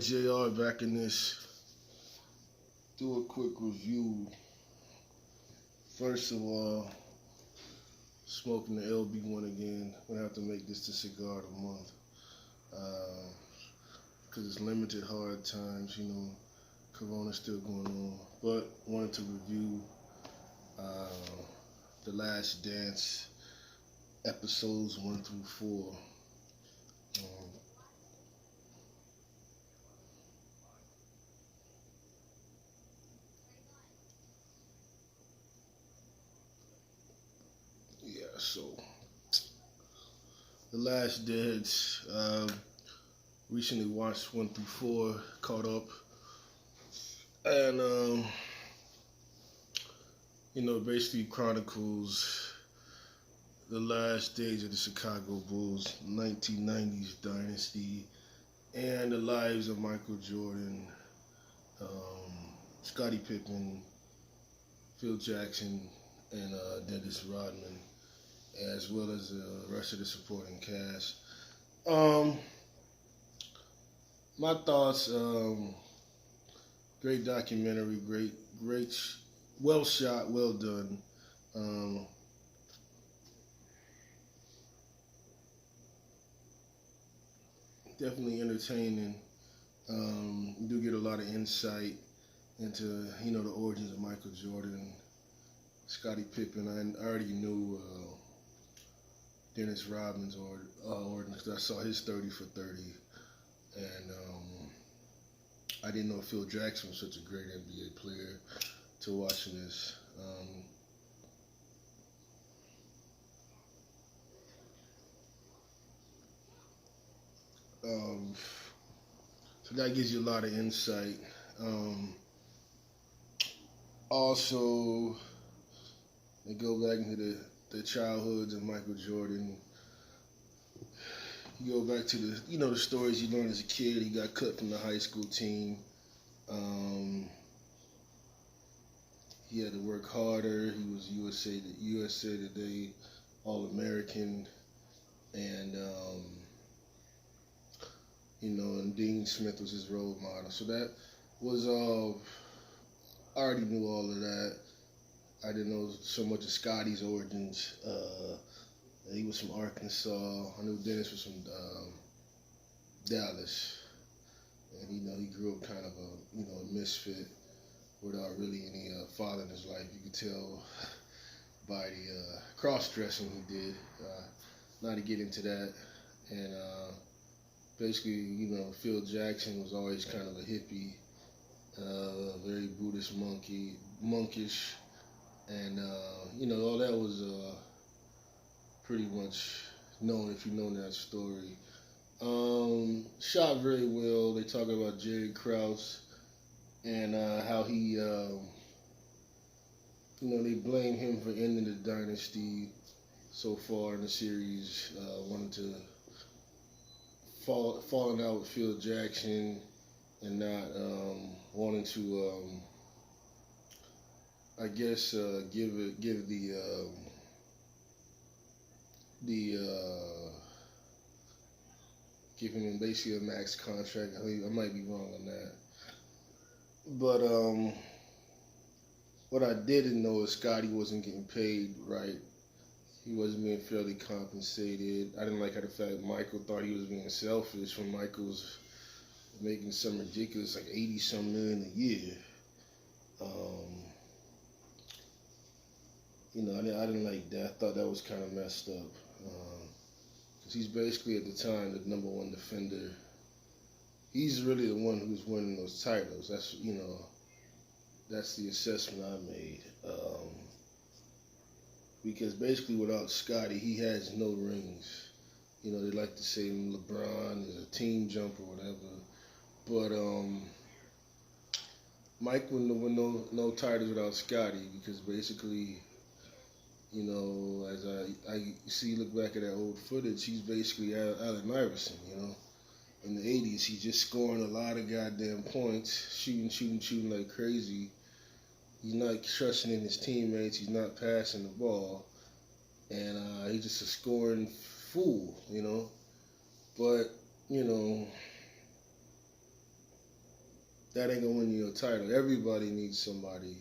JR back in this. Do a quick review. First of all, smoking the LB1 again. Gonna have to make this the cigar of the month. Because it's limited hard times, Corona's still going on. But wanted to review The Last Dance episodes 1 through 4. So The Last Dance, recently watched 1 through 4, caught up, and basically chronicles the last days of the Chicago Bulls, 1990s dynasty, and the lives of Michael Jordan, Scottie Pippen, Phil Jackson, and Dennis Rodman, as well as the rest of the supporting cast. My thoughts, great documentary, great, well shot, well done. Definitely entertaining. You do get a lot of insight into, the origins of Michael Jordan, Scottie Pippen. I already knew Dennis Rodman's origin because I saw his 30 for 30, and I didn't know Phil Jackson was such a great NBA player till watching this. So that gives you a lot of insight. Also, they go back into the childhoods of Michael Jordan. You go back to the stories you learned as a kid. He got cut from the high school team. He had to work harder. He was USA Today All-American, and and Dean Smith was his role model. So that was all. I already knew all of that. I didn't know so much of Scotty's origins. He was from Arkansas. I knew Dennis was from Dallas, and he grew up kind of a misfit without really any father in his life. You could tell by the cross-dressing he did. Not to get into that, and basically, Phil Jackson was always kind of a hippie, very Buddhist monkish. And, all that was pretty much known if you know that story. Shot very well. They talk about Jerry Krause and how he, they blame him for ending the dynasty so far in the series, wanting to falling out with Phil Jackson and not wanting to I guess give giving him basically a max contract. I might be wrong on that, but what I didn't know is Scotty wasn't getting paid right. He wasn't being fairly compensated. I didn't like how the fact Michael thought he was being selfish when Michael's making some ridiculous, like 80-some million a year. I didn't like that. I thought that was kind of messed up. Because he's basically at the time the number one defender. He's really the one who's winning those titles. That's the assessment I made. Because basically without Scotty, he has no rings. They like to say LeBron is a team jumper or whatever. But Mike wouldn't win no titles without Scotty, because basically, as I see, look back at that old footage, he's basically Allen Iverson, In the 80s, he's just scoring a lot of goddamn points, shooting like crazy. He's not trusting in his teammates. He's not passing the ball. And he's just a scoring fool, But, that ain't gonna win you a title. Everybody needs somebody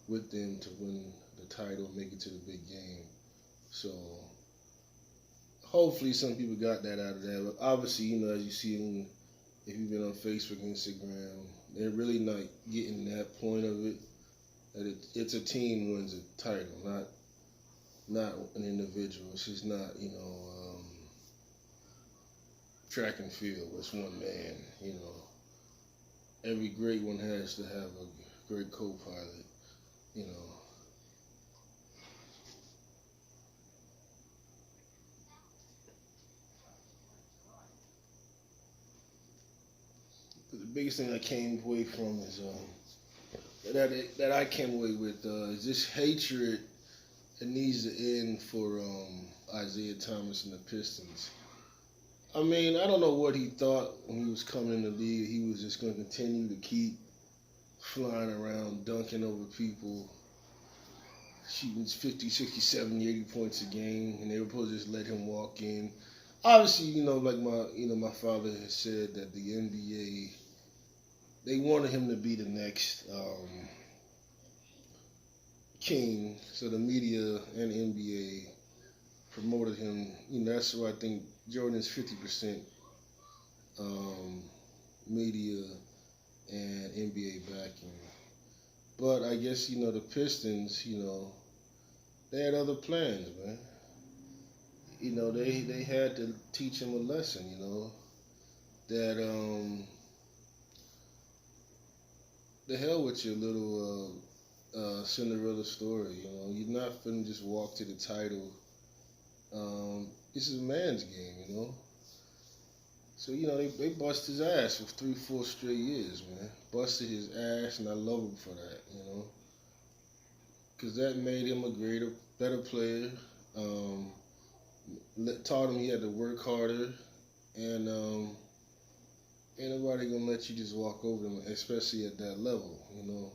with them to win the title and make it to the big game. So hopefully some people got that out of that. But obviously, you know, as you see if you've been on Facebook, Instagram, they're really not getting that point of it. That it's a team wins a title, not an individual. It's just not, you know, track and field. It's one man, you know. Every great one has to have a great co-pilot, you know. The biggest thing I came away from is that I came away with is this hatred. It needs to end for Isaiah Thomas and the Pistons. I mean, I don't know what he thought when he was coming in the league. He was just going to continue to keep flying around, dunking over people, shooting 50, 60, 70, 80 points a game, and they were supposed to just let him walk in. Obviously, you know, like my father has said that the NBA, they wanted him to be the next king, so the media and NBA promoted him. You know, that's why I think Jordan's 50% media and NBA backing. But I guess, you know, the Pistons, you know, they had other plans, man. You know, they had to teach him a lesson, you know, that the hell with your little Cinderella story, you know. You're not finna just walk to the title. This is a man's game, you know. So, you know, they busted his ass for 3-4 straight years, man. Busted his ass, and I love him for that, you know. Because that made him a greater, better player. Taught him he had to work harder. And ain't nobody going to let you just walk over them, especially at that level, you know.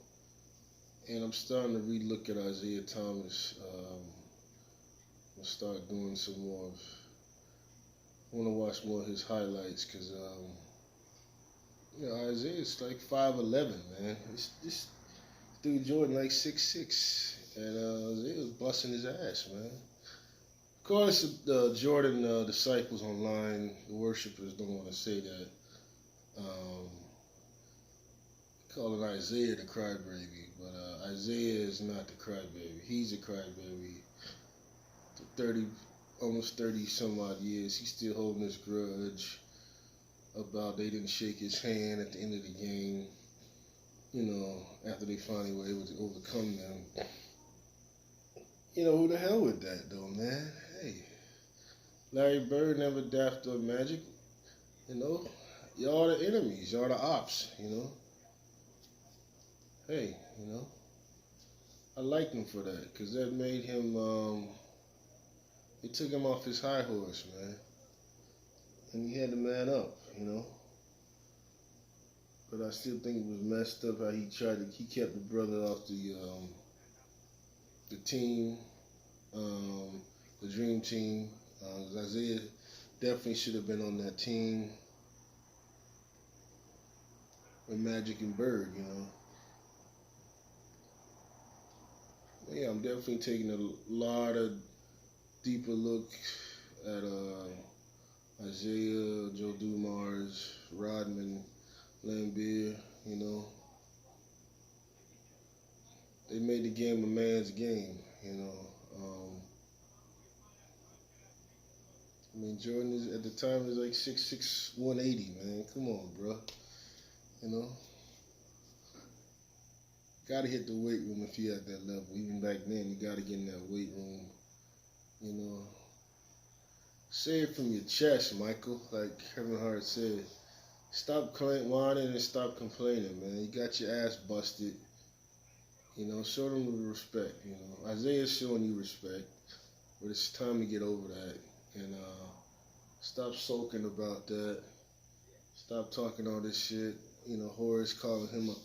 And I'm starting to relook at Isaiah Thomas. I'll start doing some more. I want to watch more of his highlights because, you know, Isaiah's like 5'11", man. This dude Jordan like 6'6", and Isaiah was busting his ass, man. Of course, the Jordan disciples online, the worshipers, don't want to say that. Calling Isaiah the crybaby, but Isaiah is not the crybaby. He's a crybaby. 30, almost 30 some odd years, he's still holding his grudge about they didn't shake his hand at the end of the game. You know, after they finally were able to overcome them. You know, who the hell with that though, man? Hey, Larry Bird never dapped up Magic. You know, y'all the enemies, y'all the ops. You know. Hey, you know, I liked him for that because that made him. It took him off his high horse, man, and he had to man up, you know. But I still think it was messed up how he kept the brother off the team, the dream team. Isaiah definitely should have been on that team with Magic and Bird, you know. Yeah, I'm definitely taking a lot of deeper look at Isaiah, Joe Dumars, Rodman, Lambeer, you know. They made the game a man's game, you know. I mean, Jordan is at the time was like 6'6", 180, man. Come on, bro. You know. Gotta hit the weight room if you're at that level. Even back then, you gotta get in that weight room. You know. Say it from your chest, Michael. Like Kevin Hart said. Stop whining and stop complaining, man. You got your ass busted. You know, show them the respect, you know. Isaiah's showing you respect. But it's time to get over that. And stop sulking about that. Stop talking all this shit. You know, Horace calling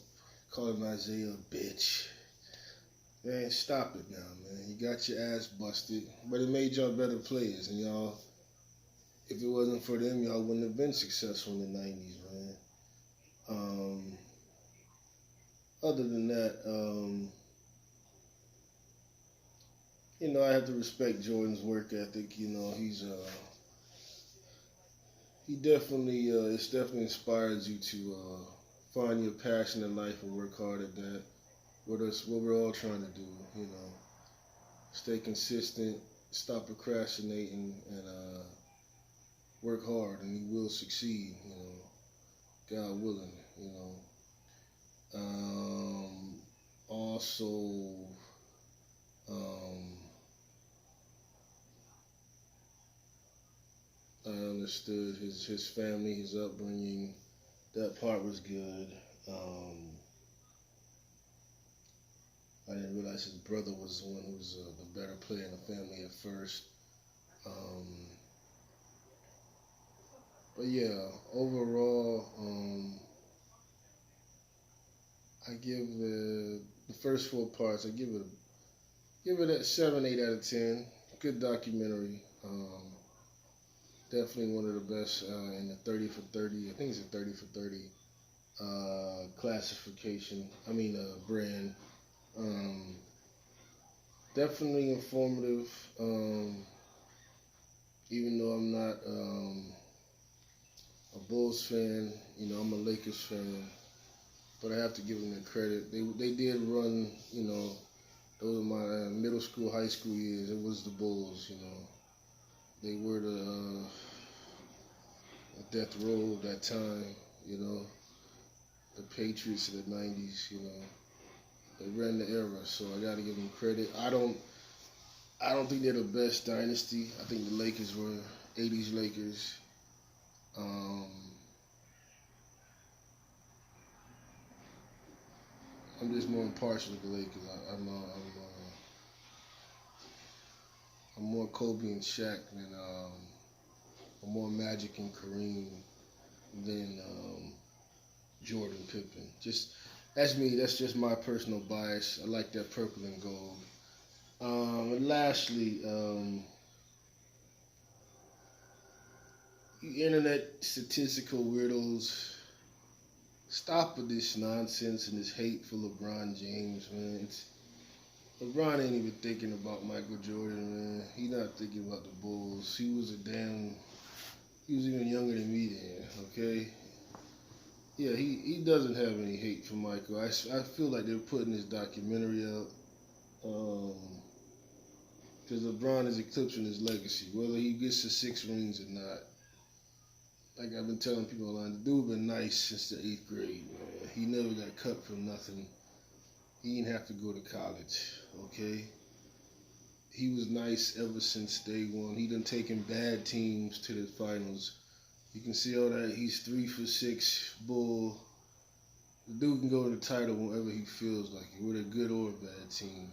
Isaiah a bitch. Man, stop it now, man. You got your ass busted. But it made y'all better players. And y'all, if it wasn't for them, y'all wouldn't have been successful in the 90s, man. other than that, I have to respect Jordan's work ethic. He definitely it's definitely inspires you to find your passion in life and work hard at that. That's what we're all trying to do. Stay consistent, stop procrastinating, and work hard, and you will succeed. God willing. Also, um, I understood his family, his upbringing. That part was good. I didn't realize his brother was the one who was the better player in the family at first. Um, but yeah, overall, I give the first four parts. I give it a 7, 8 out of 10. Good documentary. Definitely one of the best in the 30 for 30. I think it's a 30 for 30 classification. Brand. Um, Definitely informative. Even though I'm not a Bulls fan, I'm a Lakers fan. But I have to give them the credit. They did run. Those are my middle school, high school years. It was the Bulls. They were the death row of that time. The Patriots of the '90s. They ran the era, so I got to give them credit. I don't think they're the best dynasty. I think the Lakers were '80s Lakers. I'm just more impartial with the Lakers. I'm more Kobe and Shaq than I'm more Magic and Kareem than Jordan Pippen. Just that's me. That's just my personal bias. I like that purple and gold. And lastly, you internet statistical weirdos, stop with this nonsense and this hate for LeBron James, man. LeBron ain't even thinking about Michael Jordan, man. He not thinking about the Bulls. He was even younger than me then, okay? Yeah, he doesn't have any hate for Michael. I feel like they're putting this documentary out because LeBron is eclipsing his legacy, whether he gets to 6 rings or not. Like I've been telling people online, the dude been nice since the 8th grade, man. He never got cut for nothing. He didn't have to go to college, okay? He was nice ever since day one. He done taken bad teams to the finals. You can see all that. He's 3 for 6 Bull. The dude can go to the title whenever he feels like it, with a good or a bad team.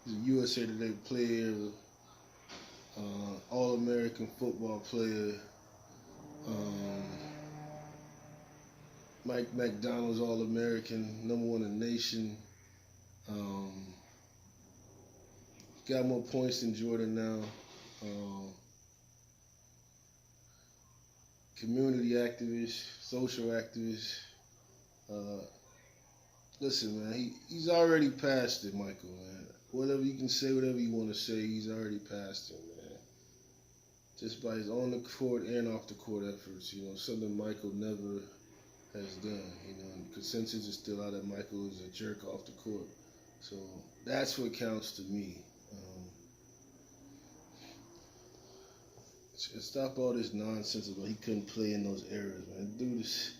He's a USA Today player, All-American football player. Mike McDonald's All-American, #1 in the nation. Got more points than Jordan now. Community activist, social activist. Listen, man, he's already past it, Michael, man. Whatever you can say, whatever you want to say, he's already past it, man. Just by his on the court and off the court efforts, something Michael never has done. And the consensus is still out that Michael is a jerk off the court. So that's what counts to me. Stop all this nonsense about he couldn't play in those eras, man. Dude is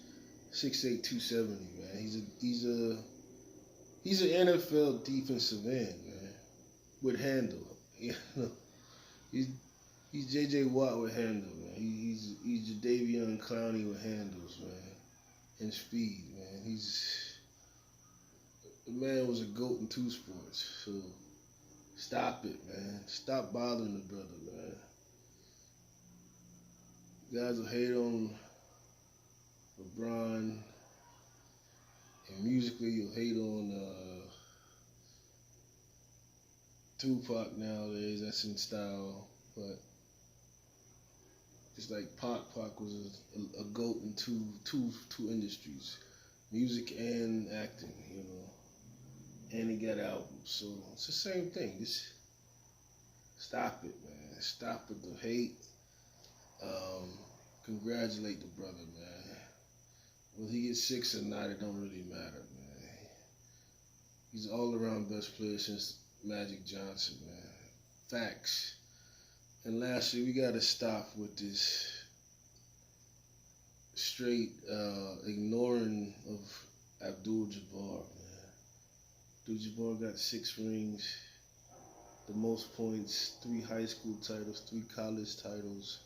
6'8", 270, man. He's an NFL defensive end, man, with handle. He's J.J. Watt with handle, man. He's Jadeveon Clowney with handles, man, and speed, man. The man was a GOAT in 2 sports. So stop it, man. Stop bothering the brother, man. Guys will hate on LeBron, and musically you'll hate on Tupac nowadays. That's in style, but just like Pac was a GOAT in two industries. music and acting, you know. And he got albums, so it's the same thing. Just stop it, man. Stop with the hate. Um, Congratulate the brother, man. Whether he gets 6 or not, it don't really matter, man. He's all around best player since Magic Johnson, man. Facts. And lastly, we gotta stop with this straight ignoring of Abdul Jabbar, man. Abdul Jabbar got 6 rings, the most points, 3 high school titles, 3 college titles.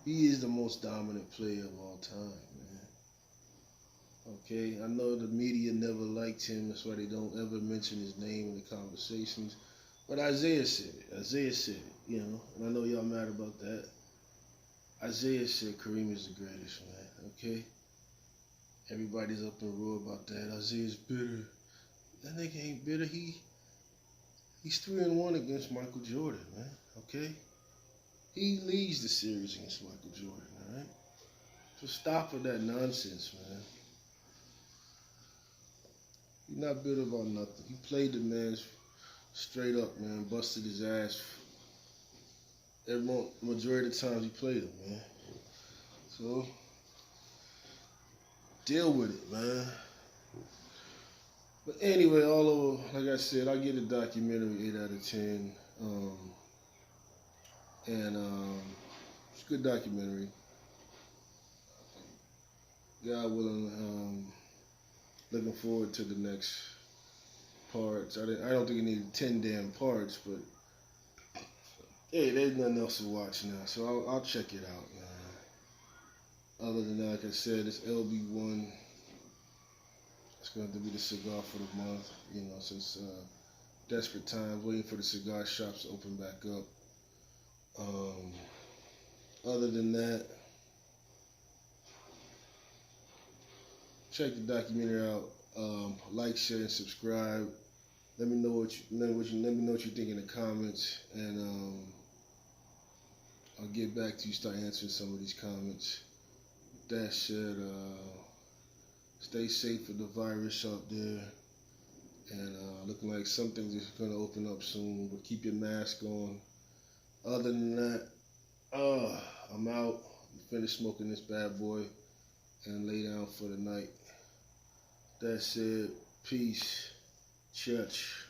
He is the most dominant player of all time, man. Okay, I know the media never liked him. That's why they don't ever mention his name in the conversations. But Isaiah said it. Isaiah said it, you know. And I know y'all mad about that. Isaiah said Kareem is the greatest, man. Okay? Everybody's up in roar about that. Isaiah's bitter. That nigga ain't bitter. He's 3-1 against Michael Jordan, man. Okay? He leads the series against Michael Jordan, all right? So stop with that nonsense, man. He's not bitter about nothing. He played the man straight up, man. Busted his ass. Every majority of the times he played him, man. So deal with it, man. But anyway, all over, like I said, I get a documentary 8 out of 10. It's a good documentary. God willing, looking forward to the next parts. I don't think it needed 10 damn parts, but hey, there's nothing else to watch now, so I'll check it out, man. Other than that, like I said, it's LB1. It's going to be the cigar for the month, you know, since desperate times, waiting for the cigar shops to open back up. Other than that, check the documentary out. Like, share, and subscribe. Let me know what you think in the comments, and I'll get back to you. Start answering some of these comments. With that said, stay safe with the virus out there, and looking like some things are gonna open up soon. But keep your mask on. Other than that, I'm out. Finish smoking this bad boy and lay down for the night. That said, peace, church.